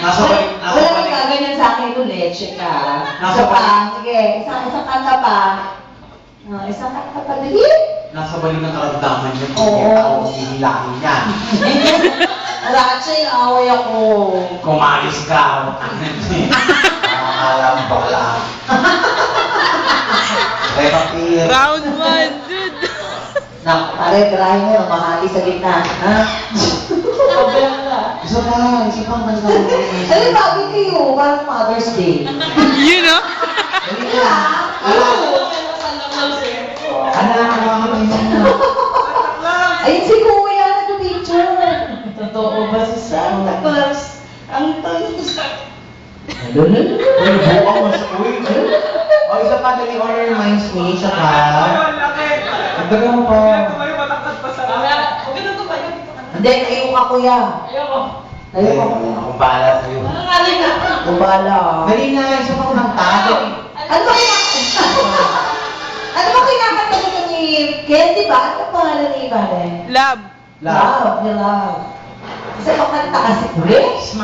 Wala kang gaganyan sa akin kung leche ka. Nasa Isa pa, balik. sige, isang kanta pa. Isang kanta pa, dali. Nasa balik ng karamdaman niya. Oo. Kaya ako hihilahin niya. Ratchay, away ako. Kumalis ka. Alam bakla. Repapir. Round 1, dude. Pare, try mo, mahali sa gitna. Ha? Isa pang kanta. Ano sabi kayo? Parang Mother's Day. You know? Anak, mga Ayun si Kuya, nag-picture. Totoo ba si Santa Claus? Ang tanong sa... O, isa pa, dali order reminds me, saka... Ang taga mo pa. Hindi, tayo ka Kuya. Tayo ka Kuya. Akong bahala sa'yo. Bumala. Dali na, isa pa ko ng tayo. Ano ba ano ba kinakanta mo ni Ken, di ba? Ano pangalan ni Ivan? Love. Love, ni Love. Isa pa kanta kasi, Chris?